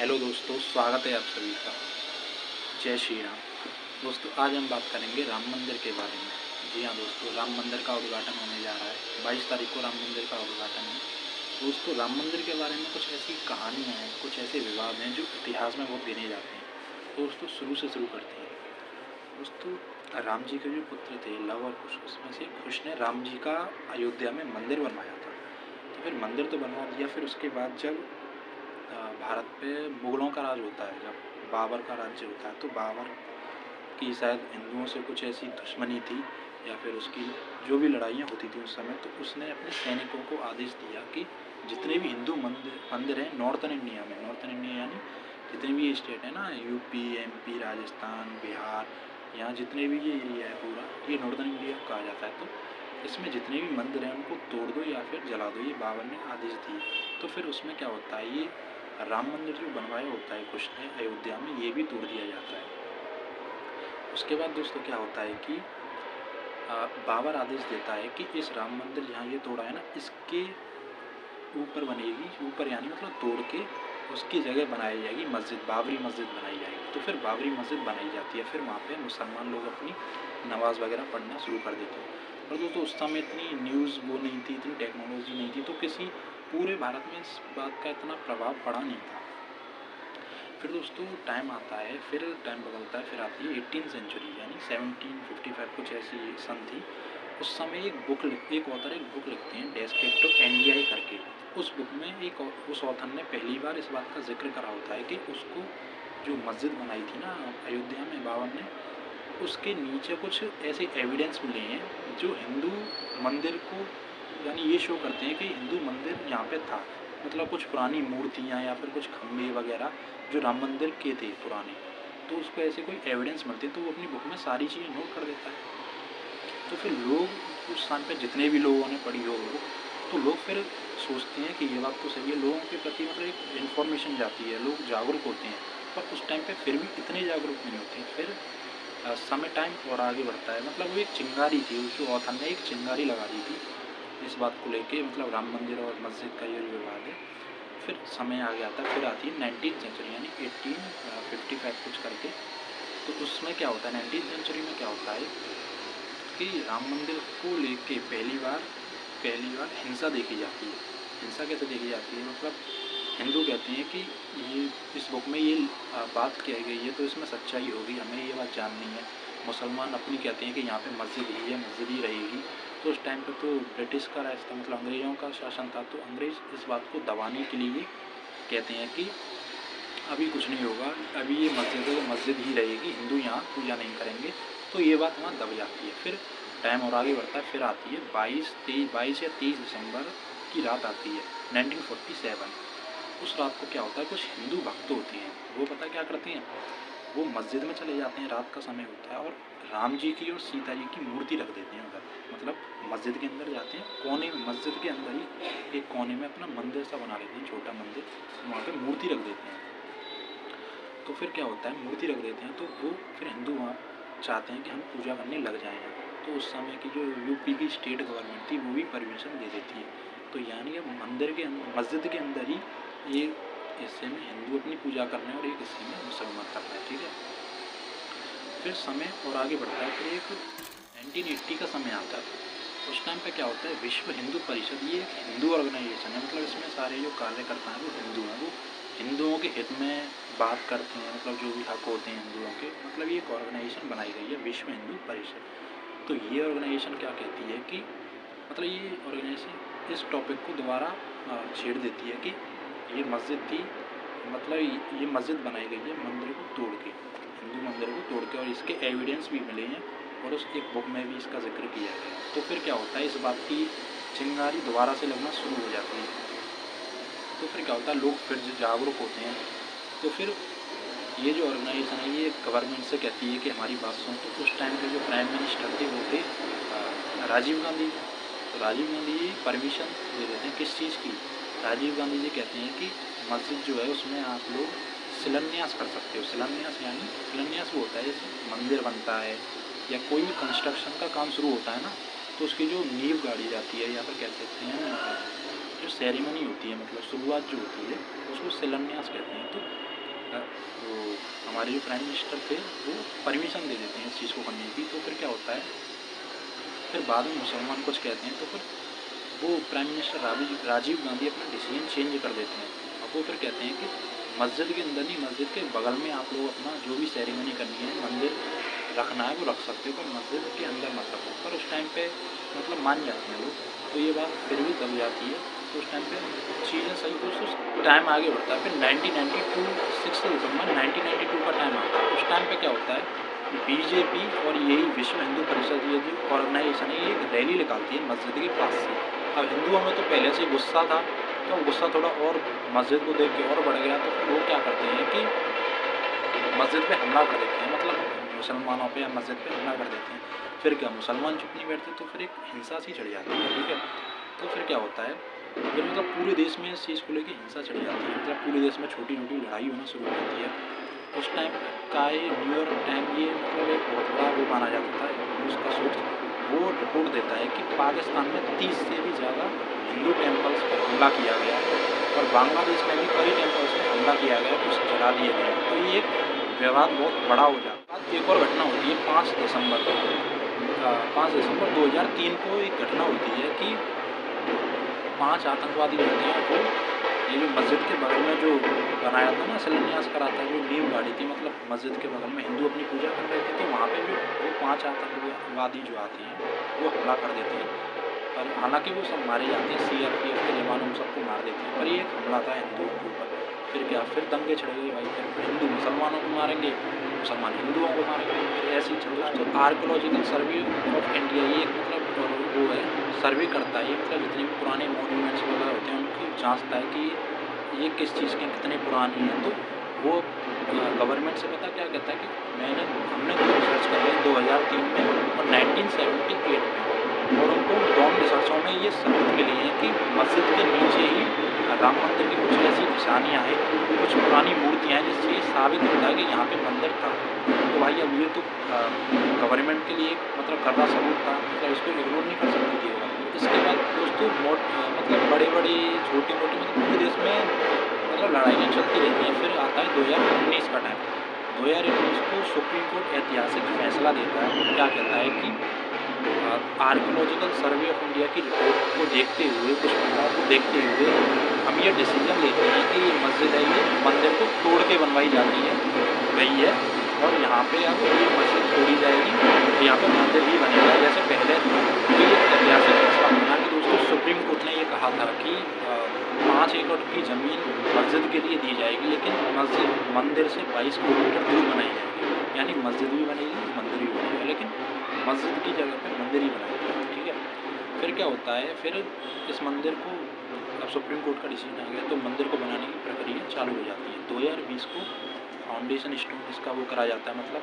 Hello दोस्तों, स्वागत है आप सभी का। जय श्री राम। दोस्तों, आज हम बात करेंगे राम मंदिर के बारे में। जी हाँ दोस्तों, राम मंदिर का उद्घाटन होने जा रहा है। 22 तारीख को राम मंदिर का उद्घाटन है। दोस्तों, राम मंदिर के बारे में कुछ ऐसी कहानियाँ हैं, कुछ ऐसे विवाद हैं जो इतिहास में बहुत गिने जाते हैं। दोस्तों, शुरू से शुरू करते हैं। दोस्तों, राम जी के जो पुत्र थे लव और कुश, उसमें से कुश ने राम जी का अयोध्या में मंदिर बनवाया था। तो फिर मंदिर तो बनवा दिया, फिर उसके बाद जब भारत पे मुग़लों का राज होता है, जब बाबर का राज्य होता है, तो बाबर की शायद हिंदुओं से कुछ ऐसी दुश्मनी थी या फिर उसकी जो भी लड़ाइयाँ होती थी उस समय, तो उसने अपने सैनिकों को आदेश दिया कि जितने भी हिंदू मंदिर हैं नॉर्थन इंडिया में, नॉर्थन इंडिया यानी जितने भी ये स्टेट है ना, यूपी, एमपी, राजस्थान, बिहार, यहाँ जितने भी ये एरिया है पूरा, ये नॉर्थन इंडिया कहा जाता है। तो इसमें जितने भी मंदिर हैं उनको तोड़ दो या फिर जला दो, ये बाबर ने आदेश दिए। तो फिर उसमें क्या होता है, ये राम मंदिर जो बनवाया होता है कुछ ने अयोध्या में, ये भी तोड़ दिया जाता है। उसके बाद दोस्तों क्या होता है कि बाबर आदेश देता है कि इस राम मंदिर जहाँ ये तोड़ा है ना, इसके ऊपर बनेगी, ऊपर यानी मतलब तोड़ के उसकी जगह बनाई जाएगी मस्जिद, बाबरी मस्जिद बनाई जाएगी। तो फिर बाबरी मस्जिद बनाई जाती है। फिर वहाँ पे मुसलमान लोग अपनी नमाज़ वगैरह पढ़ना शुरू कर देते हैं। और दोस्तों उस समय इतनी न्यूज़ वो नहीं थी, इतनी टेक्नोलॉजी नहीं थी, तो किसी पूरे भारत में इस बात का इतना प्रभाव पड़ा नहीं था। फिर दोस्तों टाइम आता है, फिर टाइम बदलता है, फिर आती है 18th सेंचुरी यानी 1755 कुछ ऐसी सन थी। उस समय एक ऑथर एक बुक लिखते हैं, डेस्क्रिप्ट ऑफ इंडिया करके। उस बुक में उस ऑथर ने पहली बार इस बात का जिक्र करा होता है कि उसको जो मस्जिद बनाई थी ना अयोध्या में बाबर ने, उसके नीचे कुछ ऐसे एविडेंस मिले हैं जो हिंदू मंदिर को यानी ये शो करते हैं कि हिंदू मंदिर यहाँ पे था। मतलब कुछ पुरानी मूर्तियाँ या फिर कुछ खम्भे वगैरह जो राम मंदिर के थे पुराने, तो उसको ऐसे कोई एविडेंस मिलते हैं, तो वो अपनी बुक में सारी चीज़ें नोट कर देता है। तो फिर लोग उस टाइम पे जितने भी लोगों ने पढ़ी हो वो, तो लोग फिर सोचते हैं कि ये बात तो सही है, लोगों के प्रति मतलब एक इन्फॉर्मेशन जाती है, लोग जागरूक होते हैं। पर उस टाइम पे फिर भी इतने जागरूक नहीं होते। फिर समय टाइम और आगे बढ़ता है। मतलब वो एक चिंगारी थी, उस जो ऑथर ने एक चिंगारी लगा दी थी इस बात को लेके, मतलब राम मंदिर और मस्जिद का ये विवाद है। फिर समय आगे आता है, फिर आती है 19th सेंचुरी यानी 1855 कुछ करके। तो उसमें क्या होता है, 19th सेंचुरी में क्या होता है कि राम मंदिर को लेके पहली बार हिंसा देखी जाती है। हिंसा कैसे देखी जाती है, मतलब हिंदू कहते हैं कि ये इस बुक में ये बात कही गई है तो इसमें सच्चाई होगी, हमें ये बात जाननी है। मुसलमान अपनी कहते हैं कि यहाँ पे मस्जिद ही है, मस्जिद ही रहेगी। तो उस टाइम पे तो ब्रिटिश का राज था, मतलब अंग्रेज़ों का शासन था, तो अंग्रेज़ इस बात को दबाने के लिए कहते हैं कि अभी कुछ नहीं होगा, अभी ये मस्जिद है, मस्जिद ही रहेगी, हिंदू यहाँ पूजा नहीं करेंगे। तो ये बात वहाँ दब जाती है। फिर टाइम और आगे बढ़ता है, फिर आती है 22 या 23 दिसंबर की रात आती है 1947। उस रात को क्या होता है, कुछ हिंदू भक्त होते हैं, वो पता क्या करते हैं, वो मस्जिद में चले जाते हैं, रात का समय होता है, और राम जी की और सीता जी की मूर्ति रख देते हैं उधर। मतलब मस्जिद के अंदर जाते हैं, कोने में मस्जिद के अंदर ही एक कोने में अपना मंदिर सा बना लेते हैं, छोटा मंदिर, वहाँ पे मूर्ति रख देते हैं। तो फिर क्या होता है, मूर्ति रख देते हैं तो वो फिर हिंदू वहाँ चाहते हैं कि हम पूजा करने लग जाएँ। तो उस समय की जो यूपी की स्टेट गवर्नमेंट थी वो भी परमिशन दे देती है। तो यानी अब मस्जिद के अंदर ही एक हिस्से में हिंदू अपनी पूजा कर रहे हैं और एक हिस्से में मुसलमान कर रहे हैं, ठीक है। फिर समय और आगे बढ़ता है, फिर एक 1980 का समय आता है। उस टाइम पे क्या होता है, विश्व हिंदू परिषद, ये एक हिंदू ऑर्गेनाइजेशन है। मतलब इसमें सारे जो कार्यकर्ता हैं वो हिंदू हैं, वो हिंदुओं के हित में बात करते हैं, मतलब जो भी हक होते हैं हिंदुओं के, मतलब ये एक ऑर्गेनाइजेशन बनाई गई है विश्व हिंदू परिषद। तो ये ऑर्गेनाइजेशन क्या कहती है कि मतलब ये ऑर्गेनाइजेशन इस टॉपिक को दोबारा छेड़ देती है कि ये मस्जिद थी, मतलब ये मस्जिद बनाई गई है मंदिर को तोड़ के, हिंदू मंदिर को तोड़ के, और इसके एविडेंस भी मिले हैं और उस एक बुक में भी इसका जिक्र किया गया। तो फिर क्या होता है, इस बात की चिंगारी दोबारा से लगना शुरू हो जाती है। तो फिर क्या होता है, लोग फिर जागरूक होते हैं। तो फिर ये जो ऑर्गेनाइजेशन है ये गवर्नमेंट से कहती है कि हमारी बात सुन। तो उस टाइम के जो प्राइम मिनिस्टर थे वो थे राजीव गांधी। तो राजीव गांधी जी परमिशन दे देते हैं किस चीज़ की, राजीव गांधी जी कहते हैं कि मस्जिद जो है उसमें आप लोग शिलान्यास कर सकते हो। शिलान्यास यानी शिलान्यास वो होता है जैसे मंदिर बनता है या कोई भी कंस्ट्रक्शन का काम शुरू होता है ना, तो उसकी जो नींव गाड़ी जाती है या फिर कह सकते हैं जो सेरेमनी होती है, मतलब शुरुआत जो होती है उसको शिलान्यास कहते हैं। तो हमारे जो प्राइम मिनिस्टर थे वो परमिशन दे देते हैं इस चीज़ को करने की। तो फिर क्या होता है, फिर बाद में मुसलमान कुछ कहते हैं तो फिर वो प्राइम मिनिस्टर राजीव गांधी अपना डिसीजन चेंज कर देते हैं। अब वो फिर कहते हैं कि मस्जिद के अंदर नहीं, मस्जिद के बगल में आप लोग अपना जो भी सेरेमनी करनी है, मंदिर रखना है वो रख सकते हो, पर मस्जिद के अंदर मत रखो। पर उस टाइम पे मतलब मान जाते हैं लोग, तो ये बात फिर भी दब जाती है। तो उस टाइम पे चीज़ें सही, तो उस टाइम आगे बढ़ता है। फिर 1992 6 दिसंबर 1992 का टाइम आता है। उस टाइम पे क्या होता है, बीजेपी और यही विश्व हिंदू परिषद, ये जो ऑर्गेनाइजेशन है, ये एक रैली निकालती है मस्जिद के पास से। अब हिंदुओं में तो पहले से गुस्सा था, तो गुस्सा थोड़ा और मस्जिद को देख के और बढ़ गया। तो फिर वो क्या करते हैं कि मस्जिद पे हमला कर देते हैं, मतलब मुसलमानों पे या मस्जिद पे हमला कर देते हैं। फिर क्या, मुसलमान चुप नहीं बैठते, तो फिर एक हिंसा सी चढ़ जाती है। ठीक है, तो फिर क्या होता है, फिर मतलब पूरे देश में इस चीज़ को लेकर हिंसा चढ़ जाती है, मतलब पूरे देश में छोटी छोटी लड़ाई होना शुरू हो जाती है। उस टाइम का ये न्यूयॉर्क टाइम, ये मतलब एक बहुत बड़ा वो माना जाता था न्यूज़ का सोर्स। वो रिपोर्ट देता है कि पाकिस्तान में 30 से भी ज़्यादा हिंदू टेम्पल्स पर हमला किया गया और बांग्लादेश में भी कई टेम्पल्स पर हमला किया गया, कुछ जला दिए गए। तो ये एक विवाद बहुत बड़ा हो जाता है। एक और घटना होती है 5 दिसंबर 2003 को एक घटना होती है कि 5 आतंकवादी होते हैं, वो ये जो मस्जिद के बगल में जो बनाया था ना, शिलान्यास करा था, जो नींव गाड़ी थी, मतलब मस्जिद के बगल में हिंदू अपनी पूजा कर रहे थे, तो वहाँ पे जो वो 5 आतंकवादी जो आते हैं वो हमला कर देते हैं। पर हालांकि वो सब मारे जाते हैं, सीआरपीएफ के जवान उन सबको मार देते हैं, पर ये एक हमला था हिंदुओं के ऊपर। फिर क्या, फिर दंगे छिड़ गए भाई, फिर हिंदू मुसलमानों को मारेंगे, मुसलमान हिंदुओं को मारेंगे, फिर ऐसी चल रहा है। तो आर्कोलॉजिकल सर्वे ऑफ इंडिया, ये एक मतलब वो है, सर्वे करता है, ये मतलब जितने भी पुराने मॉन्यूमेंट्स वगैरह होते हैं उनको जांचता है कि ये किस चीज़ के कितने पुरानी हैं। तो वो गवर्नमेंट से पता क्या कहता है कि हमने रिसर्च कर लिया 2003 में और 1978 में, और उनको दोनों रिसर्चों में ये सबूत मिली है कि मस्जिद के नीचे ही राम मंदिर की कुछ ऐसी निशानियाँ हैं, कुछ पुरानी मूर्तियाँ हैं, जिससे ये साबित होता है कि यहाँ पे मंदिर था। तो भाई अब ये तो गवर्नमेंट के लिए मतलब करना सबूत था, मतलब इसको इग्नोर नहीं कर सकती थी। इसके बाद दोस्तों मतलब बड़े बड़े छोटे मोटे मतलब पूरे देश में मतलब लड़ाइयाँ चलती रहती हैं। फिर आता है 2019 का टाइम। 2019 को सुप्रीम कोर्ट ऐतिहासिक फैसला देता है, क्या कहता है कि आर्कियोलॉजिकल सर्वे ऑफ इंडिया की रिपोर्ट को देखते हुए, कुछ घटनाओं को देखते हुए हम ये डिसीजन लेते हैं कि ये मस्जिद है, ये मंदिर को तोड़ के बनवाई जाती है गई है, और यहाँ पे अब ये मस्जिद तोड़ी जाएगी, यहाँ पे मंदिर भी बनेगा जैसे पहले। तो ये ऐतिहासिक फैसला बना कि दोस्तों सुप्रीम कोर्ट ने ये कहा था कि 5 एकड़ की ज़मीन मस्जिद के लिए दी जाएगी, लेकिन मस्जिद मंदिर से 22 किलोमीटर दूर बनाई जाएगी, यानी मस्जिद भी बनेगी, मंदिर भी बनेगा, लेकिन मस्जिद की जगह पे मंदिर ही बनाएगा। ठीक है, फिर क्या होता है, फिर इस मंदिर को अब सुप्रीम कोर्ट का डिसीजन आ गया, तो मंदिर को बनाने की प्रक्रिया चालू हो जाती है। 2020 को फाउंडेशन स्टोन इसका वो करा जाता है, मतलब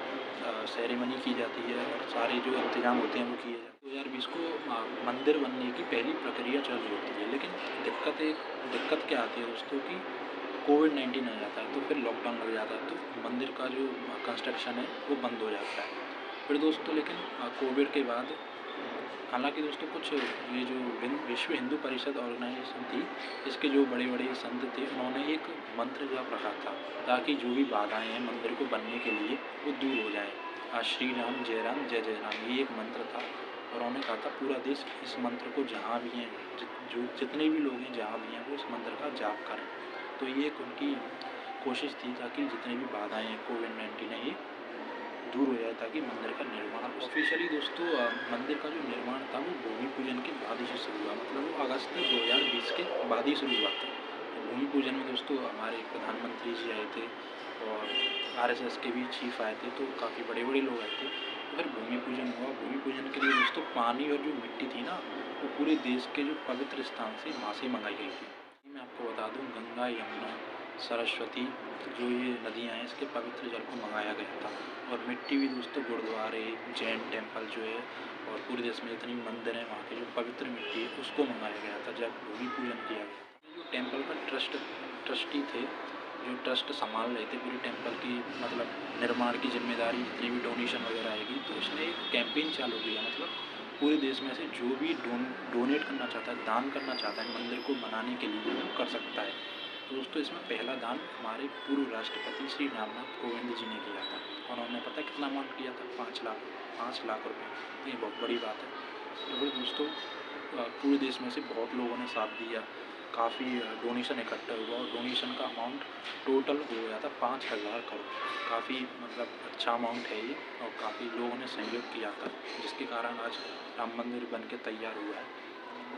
सेरेमनी की जाती है और सारे जो इंतजाम होते हैं वो किए जाते हैं। 2020 को मंदिर बनने की पहली प्रक्रिया चल रही होती है, लेकिन दिक्कत क्या आती है दोस्तों कि कोविड-19 आ जाता है, तो फिर लॉकडाउन लग जाता है, तो मंदिर का जो कंस्ट्रक्शन है वो बंद हो जाता है। फिर दोस्तों लेकिन कोविड के बाद, हालांकि दोस्तों कुछ ये जो विश्व हिंदू परिषद ऑर्गेनाइजेशन थी, इसके जो बड़े बड़े संत थे, उन्होंने एक मंत्र जप रखा था ताकि जो भी बाधाएं हैं मंदिर को बनने के लिए वो दूर हो जाए। श्री राम जय राम जय जय राम, ये एक मंत्र था, और उन्होंने कहा था पूरा देश इस मंत्र को जहाँ भी हैं, जो जितने भी लोग हैं जहाँ भी हैं, वो इस मंत्र का जाप करें। तो ये एक उनकी कोशिश थी ताकि जितनी भी बाधाएं हैं कोविड-19 है ये दूर हो जाए, ताकि मंदिर का निर्माण। ऑफिशियली दोस्तों मंदिर का जो निर्माण था वो भूमि पूजन के बाद ही से शुरू हुआ, मतलब वो अगस्त 2020 के बाद ही शुरू हुआ था। तो भूमि पूजन में दोस्तों हमारे प्रधानमंत्री जी आए थे और आरएसएस के भी चीफ आए थे, तो काफ़ी बड़े बड़े लोग आए थे। फिर भूमि पूजन हुआ। भूमि पूजन के लिए दोस्तों पानी और जो मिट्टी थी ना, वो पूरे देश के जो पवित्र स्थान से वहाँ से मंगाई गई थी। मैं आपको बता दूँ, गंगा, यमुना, सरस्वती जो ये नदियाँ हैं, इसके पवित्र जल को मंगाया गया था। और मिट्टी भी दोस्तों गुरुद्वारे, जैन टेम्पल जो है और पूरे देश में जितनी मंदिर हैं वहाँ की जो पवित्र मिट्टी है उसको मंगाया गया था जब भूमि पूजन किया गया। जो टेम्पल का ट्रस्टी थे, जो ट्रस्ट संभाल रहे थे पूरे टेम्पल की मतलब निर्माण की जिम्मेदारी, जितनी भी डोनेशन वगैरह आएगी, तो उसने एक कैंपेन चालू किया, मतलब पूरे देश में से जो भी डोनेट करना चाहता है, दान करना चाहता है मंदिर को बनाने के लिए, वो कर सकता है। दोस्तों इसमें पहला दान हमारे पूर्व राष्ट्रपति श्री रामनाथ कोविंद जी ने किया था। उन्होंने पता कितना अमाउंट किया था? 5 लाख रुपये। ये बहुत बड़ी बात है। तो फिर दोस्तों पूरे देश में से बहुत लोगों ने साथ दिया, काफ़ी डोनेशन इकट्ठा हुआ और डोनेशन का अमाउंट टोटल हो गया था 5,000 करोड़। काफ़ी मतलब अच्छा अमाउंट है ये और काफ़ी लोगों ने सहयोग किया था, जिसके कारण आज राम मंदिर बन के तैयार हुआ है।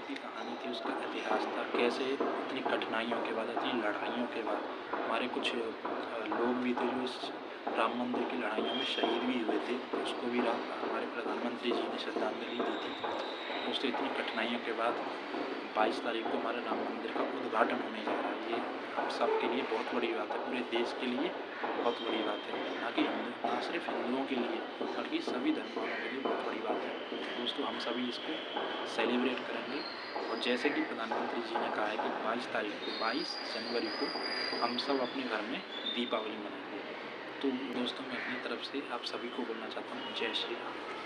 की कहानी थी, उसका इतिहास था, कैसे इतनी कठिनाइयों के बाद, इतनी लड़ाइयों के बाद हमारे कुछ लोग भी थे जो इस राम मंदिर की लड़ाइयों में शहीद भी हुए थे, तो उसको भी हमारे प्रधानमंत्री जी ने श्रद्धांजलि दी थी। दोस्तों इतनी कठिनाइयों के बाद 22 तारीख को हमारे राम मंदिर का उद्घाटन होने जा रहा है। ये हम सब के लिए बहुत बड़ी बात है, पूरे देश के लिए बहुत बड़ी बात है, ना सिर्फ हिंदुओं के लिए बल्कि सभी धर्मों के लिए बहुत बड़ी बात है। दोस्तों हम सभी इसको सेलिब्रेट करेंगे और जैसे कि प्रधानमंत्री जी ने कहा है कि 22 जनवरी को हम सब अपने घर में दीपावली मनाएंगे। तो दोस्तों मैं अपनी तरफ से आप सभी को बोलना चाहता हूँ, जय श्री राम।